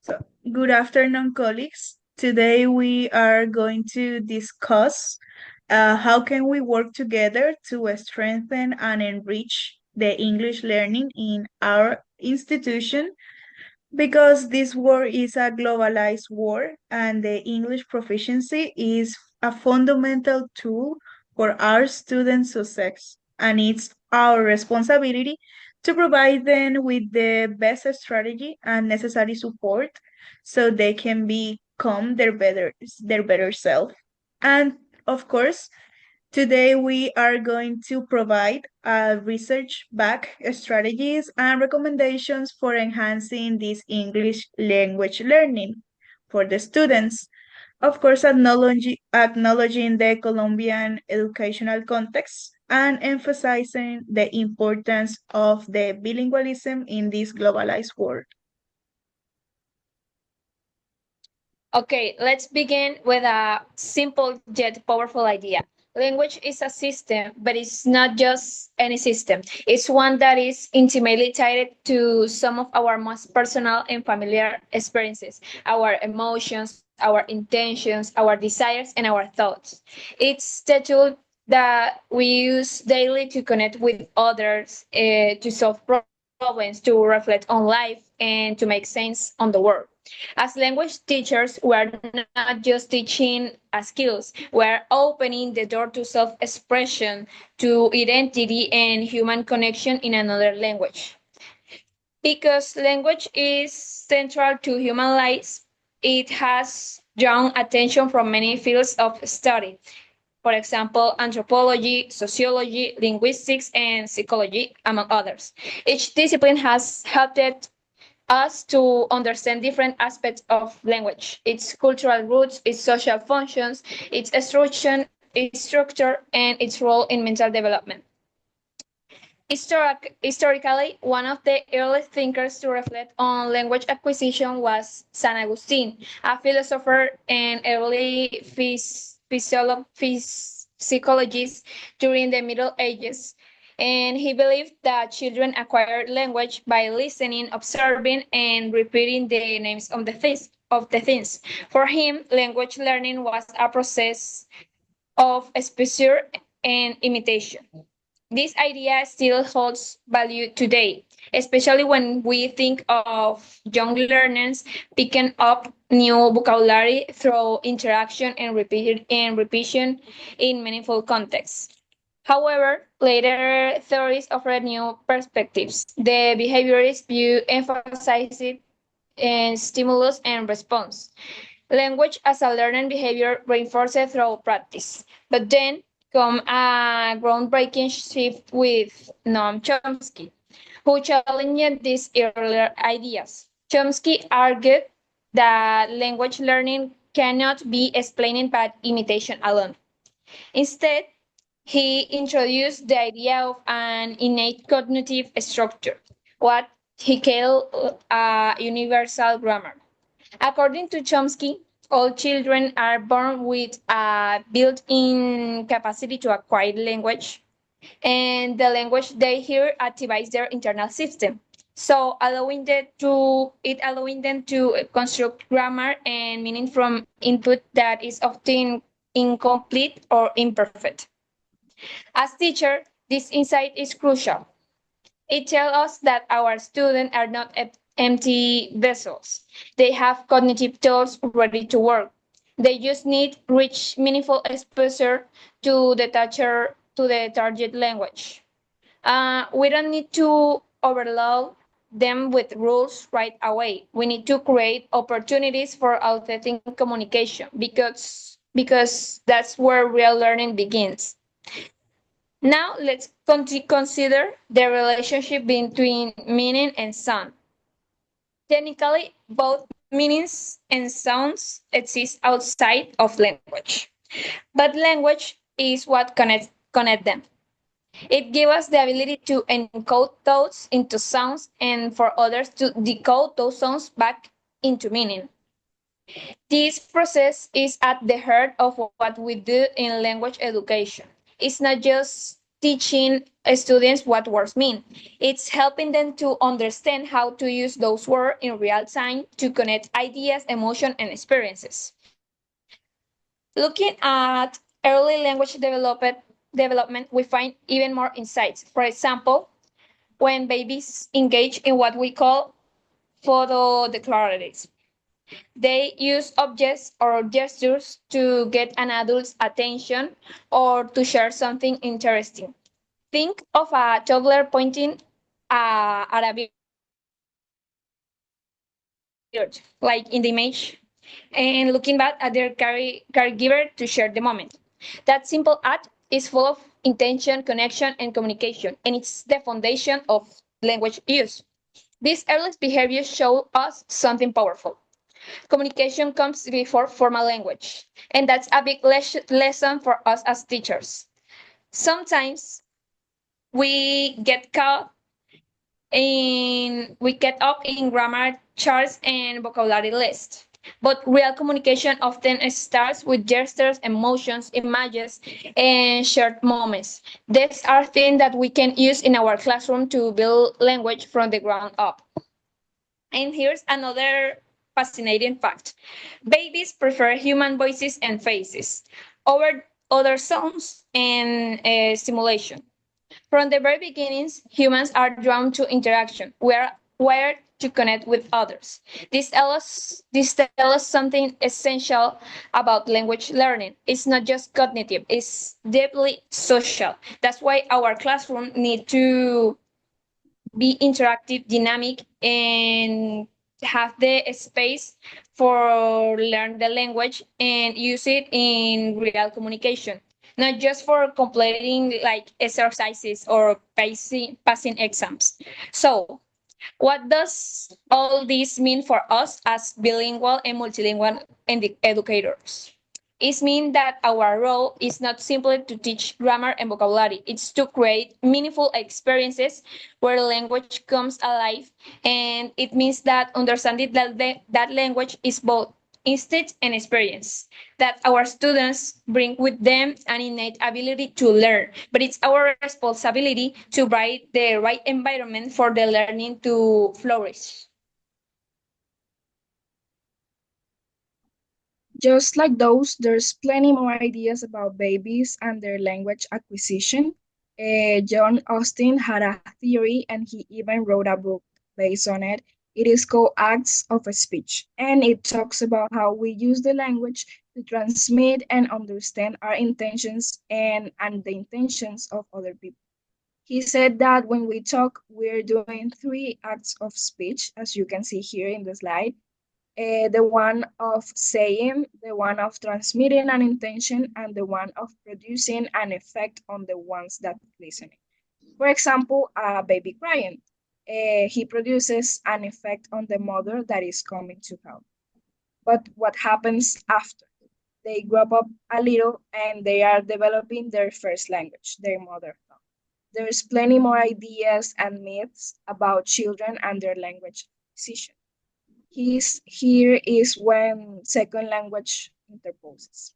So, good afternoon, colleagues. Today we are going to discuss how can we work together to strengthen and enrich the English learning in our institution because this world is a globalized world and the English proficiency is a fundamental tool for our students' success. And it's our responsibility to provide them with the best strategy and necessary support so they can become their better self. And of course, today, we are going to provide research back strategies and recommendations for enhancing this English language learning for the students. Of course, acknowledging the Colombian educational context and emphasizing the importance of the bilingualism in this globalized world. Okay, let's begin with a simple yet powerful idea. Language is a system, but it's not just any system. It's one that is intimately tied to some of our most personal and familiar experiences, our emotions, our intentions, our desires, and our thoughts. It's the tool that we use daily to connect with others, to solve problems, to reflect on life, and to make sense on the world. As language teachers, we are not just teaching skills, we are opening the door to self expression, to identity, and human connection in another language. Because language is central to human lives, it has drawn attention from many fields of study. For example, anthropology, sociology, linguistics, and psychology, among others. Each discipline has helped us to understand different aspects of language, its cultural roots, its social functions, its structure, and its role in mental development. Historically, one of the earliest thinkers to reflect on language acquisition was San Agustin, a philosopher and early psychologist during the Middle Ages. And he believed that children acquired language by listening, observing, and repeating the names of the things. For him, language learning was a process of exposure and imitation. This idea still holds value today, especially when we think of young learners picking up new vocabulary through interaction and repetition in meaningful contexts. However, later theories offer new perspectives. The behaviorist view emphasizes stimulus and response. Language as a learning behavior reinforced through practice. But then come a groundbreaking shift with Noam Chomsky, who challenged these earlier ideas. Chomsky argued that language learning cannot be explained by imitation alone. Instead, he introduced the idea of an innate cognitive structure, what he called a universal grammar. According to Chomsky, all children are born with a built in capacity to acquire language, and the language they hear activates their internal system. So allowing them to construct grammar and meaning from input that is often incomplete or imperfect. As teacher, this insight is crucial. It tells us that our students are not empty vessels. They have cognitive tools ready to work. They just need rich, meaningful exposure to the target language. We don't need to overload them with rules right away. We need to create opportunities for authentic communication because that's where real learning begins. Now let's consider the relationship between meaning and sound. Technically, both meanings and sounds exist outside of language, but language is what connect them. It gives us the ability to encode thoughts into sounds and for others to decode those sounds back into meaning. This process is at the heart of what we do in language education. It's not just teaching students what words mean. It's helping them to understand how to use those words in real time to connect ideas, emotion, and experiences. Looking at early language development, we find even more insights. For example, when babies engage in what we call photo declaratives, they use objects or gestures to get an adult's attention or to share something interesting. Think of a toddler pointing at a bird, like in the image, and looking back at their caregiver to share the moment. That simple act is full of intention, connection, and communication, and it's the foundation of language use. These early behaviors show us something powerful. Communication comes before formal language, and that's a big lesson for us as teachers. Sometimes we get caught we get up in grammar charts and vocabulary lists. But real communication often starts with gestures, emotions, images, and shared moments. These are things that we can use in our classroom to build language from the ground up. And here's another fascinating fact: babies prefer human voices and faces over other sounds and stimulation. From the very beginnings, humans are drawn to interaction. We are wired to connect with others. This tells us something essential about language learning. It's not just cognitive, it's deeply social. That's why our classroom need to be interactive, dynamic, and have the space for learn the language and use it in real communication, not just for completing like exercises or passing exams. So what does all this mean for us as bilingual and multilingual educators? It means that our role is not simply to teach grammar and vocabulary, it's to create meaningful experiences where language comes alive. And it means that understanding that language is both instinct and experience, that our students bring with them an innate ability to learn, but it's our responsibility to provide the right environment for the learning to flourish. Just like those, there's plenty more ideas about babies and their language acquisition. John Austin had a theory and he even wrote a book based on it. It is called Acts of Speech, and it talks about how we use the language to transmit and understand our intentions and the intentions of other people. He said that when we talk, we're doing three acts of speech, as you can see here in the slide: the one of saying, the one of transmitting an intention, and the one of producing an effect on the ones that listening. For example, a baby crying. He produces an effect on the mother that is coming to help. But what happens after? They grow up a little and they are developing their first language, their mother tongue. There's plenty more ideas and myths about children and their language acquisition. Here is when second language interposes.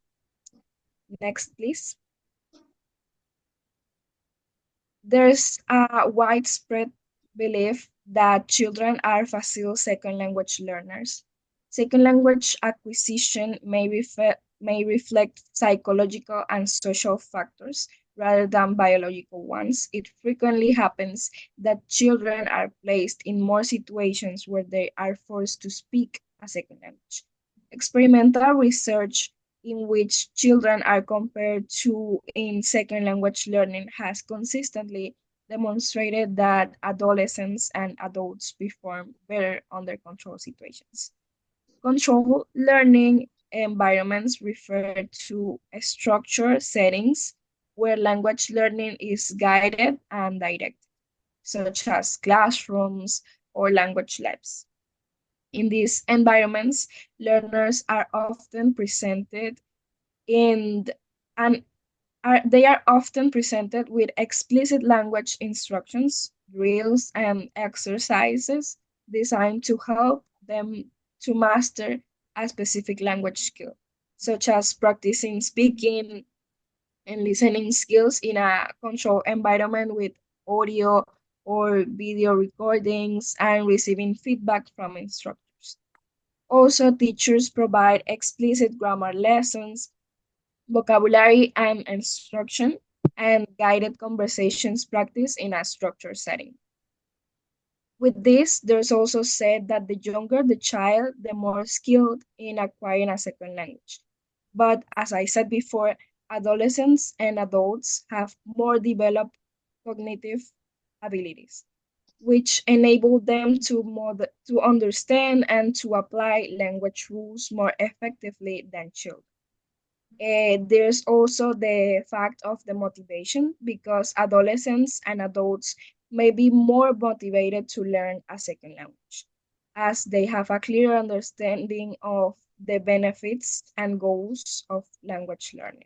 Next, please. There's a widespread belief that children are facile second language learners. Second language acquisition may reflect psychological and social factors rather than biological ones. It frequently happens that children are placed in more situations where they are forced to speak a second language. Experimental research in which children are compared to in second language learning has consistently demonstrated that adolescents and adults perform better under control situations. Control learning environments refer to structured settings where language learning is guided and directed, such as classrooms or language labs. In these environments, learners are often presented in and they are often presented with explicit language instructions, drills, and exercises designed to help them to master a specific language skill, such as practicing speaking and listening skills in a controlled environment with audio or video recordings and receiving feedback from instructors. Also, teachers provide explicit grammar lessons, vocabulary and instruction, and guided conversations practice in a structured setting. With this, there's also said that the younger the child, the more skilled in acquiring a second language. But as I said before, adolescents and adults have more developed cognitive abilities, which enable them to understand and to apply language rules more effectively than children. There's also the fact of the motivation because adolescents and adults may be more motivated to learn a second language as they have a clear understanding of the benefits and goals of language learning.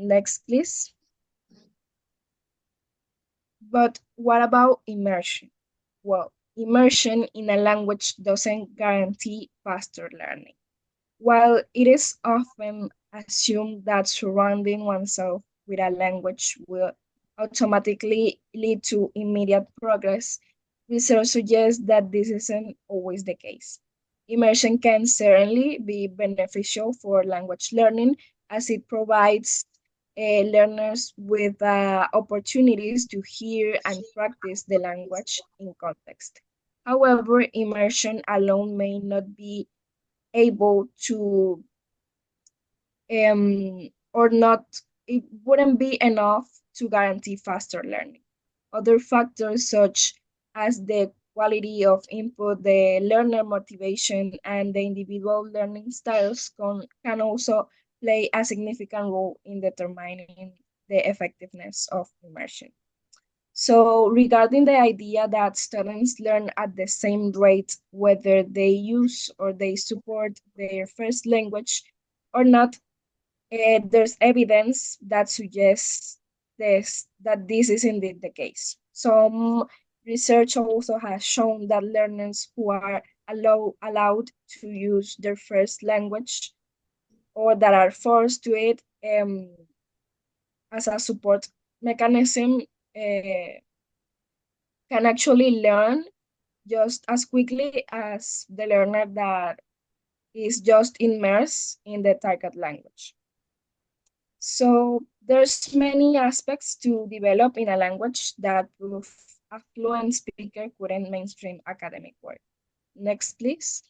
Next, please. But what about immersion? Well, immersion in a language doesn't guarantee faster learning. While it is often assumed that surrounding oneself with a language will automatically lead to immediate progress, research suggests that this isn't always the case. Immersion can certainly be beneficial for language learning as it provides learners with opportunities to hear and practice the language in context. However, immersion alone may not be able to or not, it wouldn't be enough to guarantee faster learning. Other factors such as the quality of input, the learner motivation, and the individual learning styles can also play a significant role in determining the effectiveness of immersion. So regarding the idea that students learn at the same rate, whether they use or they support their first language or not, there's evidence that suggests that this is indeed the case. Some research also has shown that learners who are allowed to use their first language or that are forced to it as a support mechanism can actually learn just as quickly as the learner that is just immersed in the target language. So there's many aspects to develop in a language that prove a fluent speaker couldn't mainstream academic work. Next, please.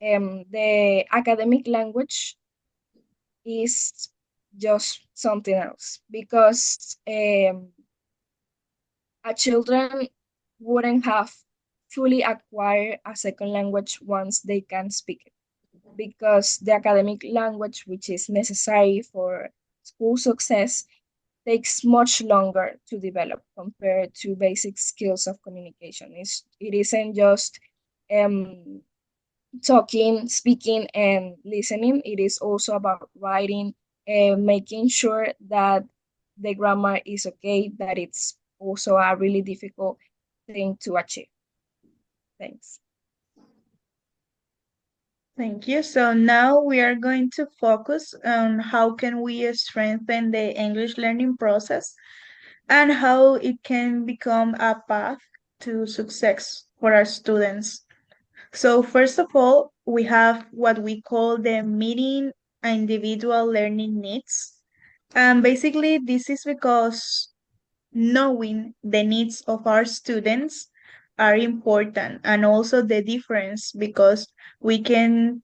The academic language is just something else because a children wouldn't have fully acquired a second language once they can speak it because the academic language, which is necessary for school success, takes much longer to develop compared to basic skills of communication. It isn't just talking, speaking, and listening. It is also about writing and making sure that the grammar is okay, that it's also a really difficult thing to achieve. Thanks. Thank you. So now we are going to focus on how can we strengthen the English learning process and how it can become a path to success for our students. So first of all, we have what we call the meeting individual learning needs. And basically, this is because knowing the needs of our students are important and also the difference because we can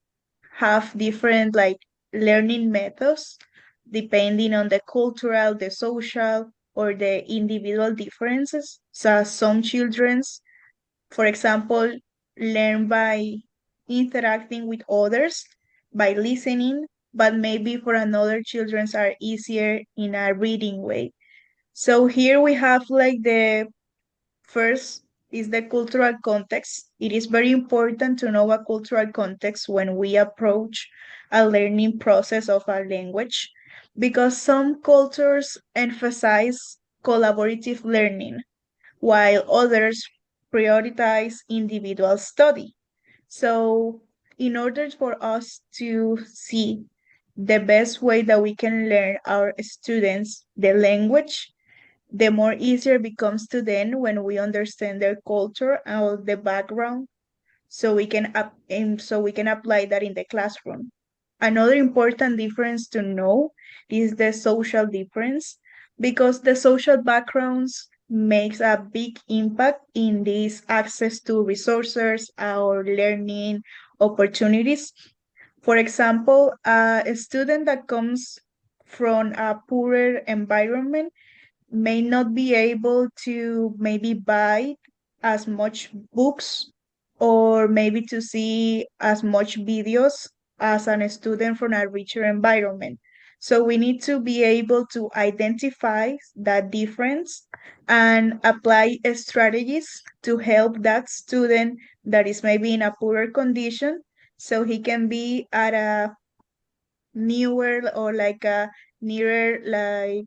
have different like learning methods depending on the cultural, the social, or the individual differences. So some children's, for example, learn by interacting with others, by listening, but maybe for another children's are easier in a reading way. So here we have like the first is the cultural context. It is very important to know a cultural context when we approach a learning process of a language because some cultures emphasize collaborative learning while others prioritize individual study. So, in order for us to see the best way that we can learn our students the language, the more easier it becomes to them when we understand their culture and the background, so we can apply that in the classroom. Another important difference to know is the social difference, because the social backgrounds makes a big impact in this access to resources or learning opportunities. For example, a student that comes from a poorer environment may not be able to maybe buy as much books or maybe to see as much videos as a student from a richer environment. So we need to be able to identify that difference and apply strategies to help that student that is maybe in a poorer condition so he can be at a newer or like a nearer like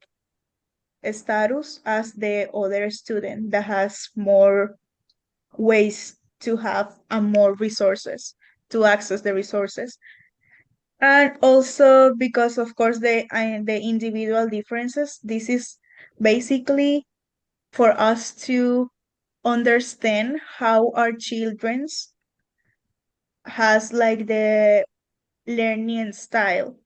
status as the other student that has more ways to have and more resources to access the resources. And also because of course the individual differences, this is basically for us to understand how our children's has like the learning style.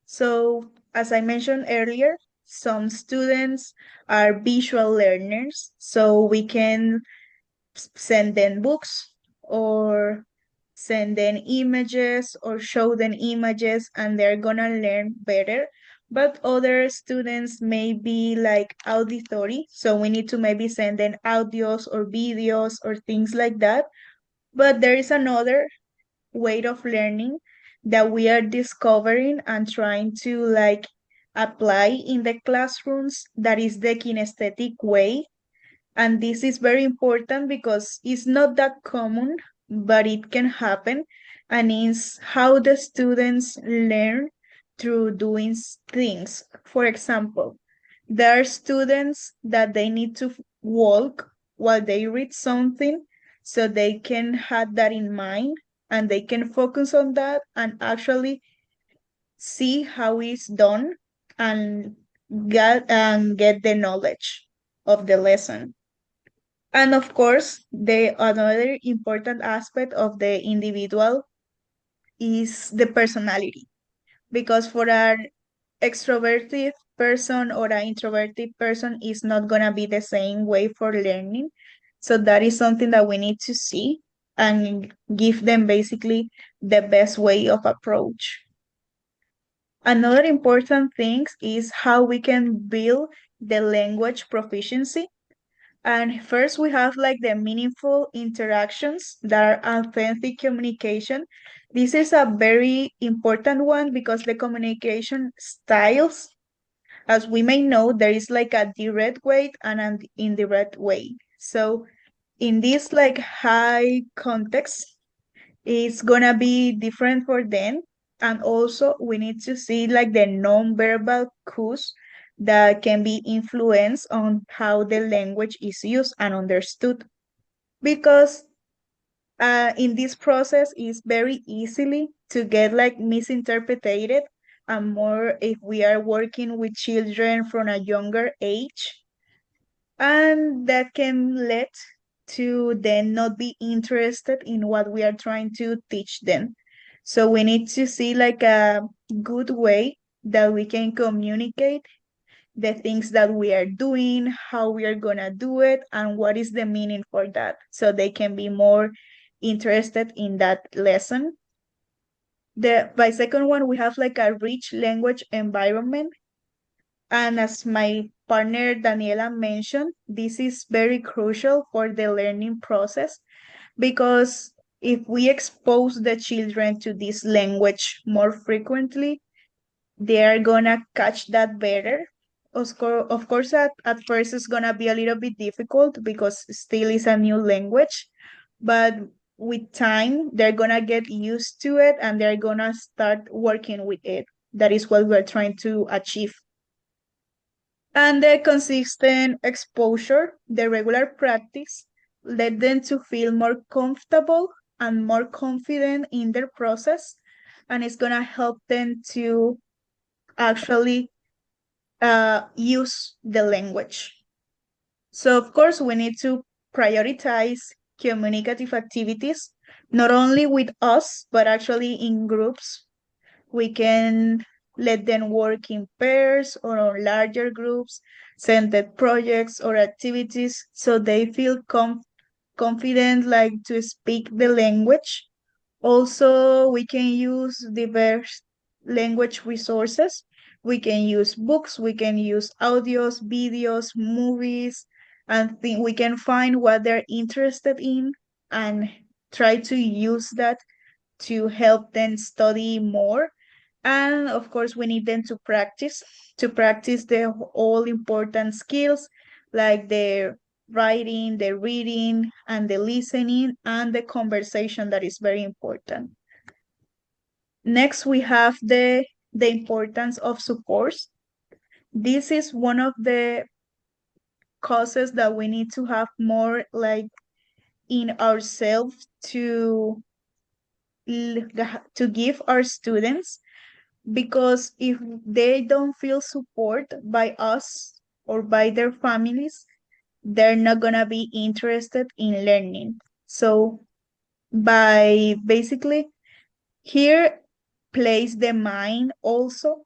So, as I mentioned earlier, some students are visual learners, so we can send them books or send them images or show them images and they're gonna learn better. But other students may be like auditory, so we need to maybe send them audios or videos or things like that. But there is another way of learning that we are discovering and trying to like apply in the classrooms, that is the kinesthetic way. And this is very important because it's not that common, but it can happen, and is how the students learn through doing things. For example, there are students that they need to walk while they read something, so they can have that in mind and they can focus on that and actually see how it's done and get the knowledge of the lesson. And of course, the another important aspect of the individual is the personality, because for an extroverted person or an introverted person is not gonna be the same way for learning. So that is something that we need to see and give them basically the best way of approach. Another important thing is how we can build the language proficiency. And first, we have like the meaningful interactions that are authentic communication. This is a very important one because the communication styles, as we may know, there is like a direct way and an indirect way. So in this like high context, it's gonna be different for them. And also we need to see like the non-verbal cues that can be influenced on how the language is used and understood. Because in this process is very easily to get like misinterpreted, and more if we are working with children from a younger age, and that can lead to then not be interested in what we are trying to teach them. So we need to see like a good way that we can communicate the things that we are doing, how we are gonna do it, and what is the meaning for that, so they can be more interested in that lesson. The by second one, we have like a rich language environment. And as my partner Daniela mentioned, this is very crucial for the learning process, because if we expose the children to this language more frequently, they are gonna catch that better. Of course, at first it's gonna be a little bit difficult because still is a new language, but with time they're gonna get used to it and they're gonna start working with it. That is what we're trying to achieve. And the consistent exposure, the regular practice, led them to feel more comfortable and more confident in their process. and it's gonna help them to actually use the language. So of course we need to prioritize communicative activities, not only with us, but actually in groups. We can let them work in pairs or on larger groups, centered projects or activities so they feel confident like to speak the language. Also, we can use diverse language resources. We can use books, we can use audios, videos, movies, and we can find what they're interested in and try to use that to help them study more. And of course, we need them to practice the all important skills like the writing, the reading, and the listening, and the conversation that is very important. Next, we have the importance of supports. This is one of the causes that we need to have more like in ourselves to give our students, because if they don't feel support by us or by their families, they're not gonna be interested in learning. So by basically here plays the mind also,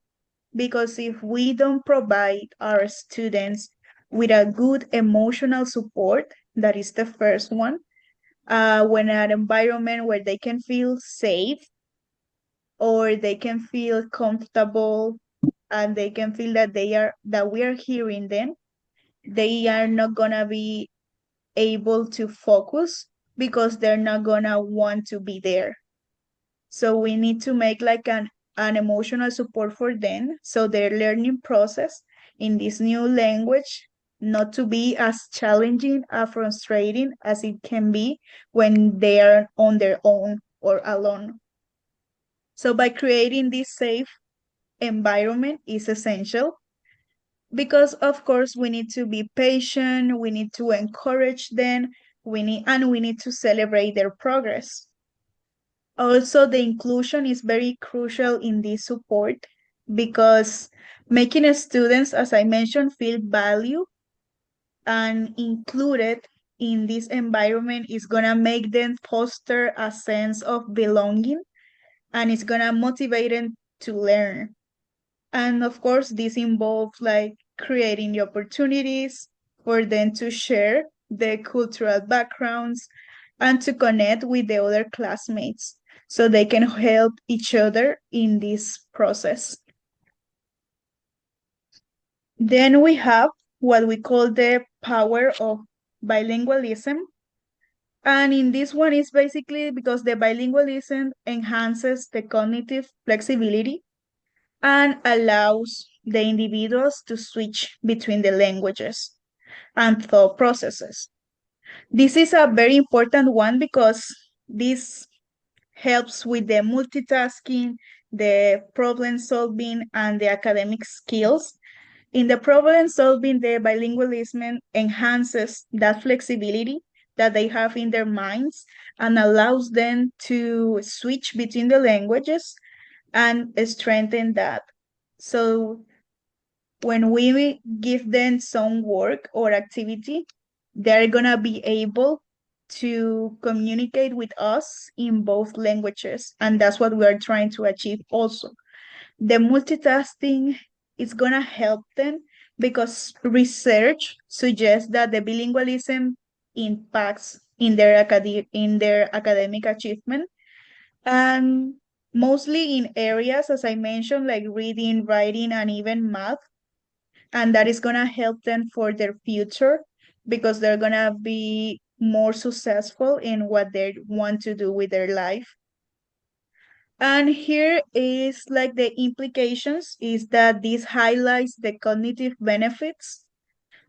because if we don't provide our students with a good emotional support, that is the first one, when an environment where they can feel safe or they can feel comfortable and they can feel that we are hearing them, they are not gonna be able to focus because they're not gonna want to be there. So we need to make like an emotional support for them so their learning process in this new language not to be as challenging or frustrating as it can be when they are on their own or alone. So by creating this safe environment is essential, because of course we need to be patient, we need to encourage them, we need to celebrate their progress. Also, the inclusion is very crucial in this support, because making students, as I mentioned, feel valued and included in this environment is gonna make them foster a sense of belonging, and it's gonna motivate them to learn. And of course, this involves like creating the opportunities for them to share their cultural backgrounds and to connect with the other classmates so they can help each other in this process. Then we have what we call the power of bilingualism. And in this one is basically because the bilingualism enhances the cognitive flexibility and allows the individuals to switch between the languages and thought processes. This is a very important one because this helps with the multitasking, the problem solving, and the academic skills. In the problem solving, the bilingualism enhances that flexibility that they have in their minds and allows them to switch between the languages and strengthen that. So when we give them some work or activity, they're gonna be able to communicate with us in both languages. And that's what we are trying to achieve also. The multitasking is gonna help them because research suggests that the bilingualism impacts in their academic achievement, and mostly in areas, as I mentioned, like reading, writing, and even math. And that is going to help them for their future because they're going to be more successful in what they want to do with their life. And here is like the implications is that this highlights the cognitive benefits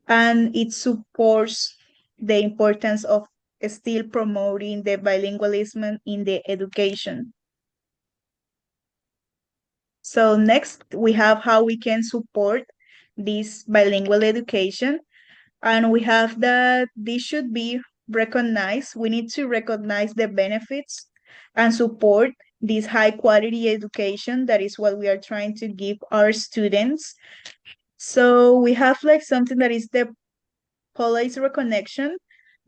and it supports the importance of still promoting the bilingualism in the education. So next we have how we can support this bilingual education. And we have that this should be recognized. We need to recognize the benefits and support this high quality education. That is what we are trying to give our students. So we have like something that is the policy reconnection,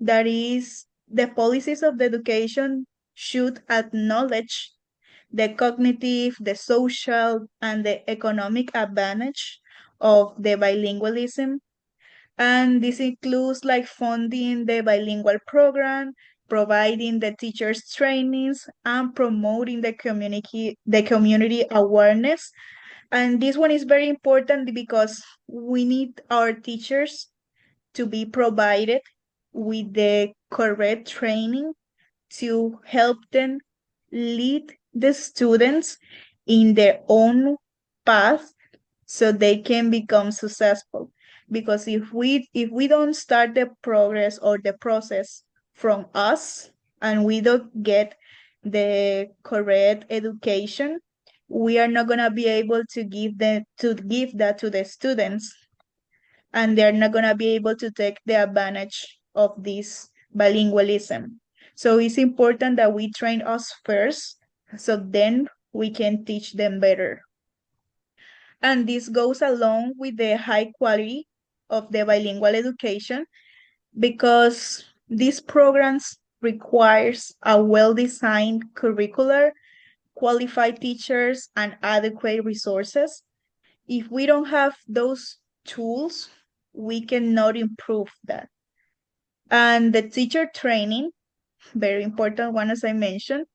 that is the policies of the education should acknowledge the cognitive, the social, and the economic advantage of the bilingualism. And this includes like funding the bilingual program, providing the teachers trainings, and promoting the community awareness. And this one is very important because we need our teachers to be provided with the correct training to help them lead the students in their own path so they can become successful. Because if we don't start the progress or the process from us, and we don't get the correct education, we are not going to be able to give that to the students, and they're not going to be able to take the advantage of this bilingualism. So it's important that we train us first, so then we can teach them better. And this goes along with the high quality of the bilingual education, because these programs requires a well-designed curricular, qualified teachers, and adequate resources. If we don't have those tools, we cannot improve that. And the teacher training, very important one, as I mentioned,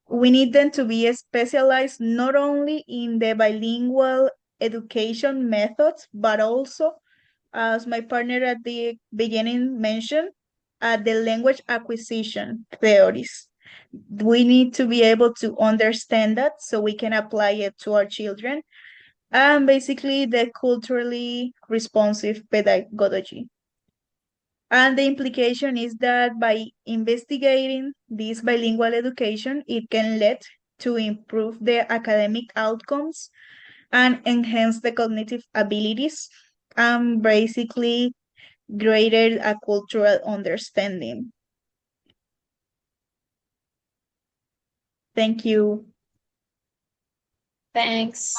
we need them to be specialized not only in the bilingual education methods, but also, as my partner at the beginning mentioned, at the language acquisition theories. We need to be able to understand that so we can apply it to our children, and basically the culturally responsive pedagogy. And the implication is that by investigating this bilingual education, it can lead to improve the academic outcomes and enhance the cognitive abilities, and basically greater a cultural understanding. Thank you. Thanks.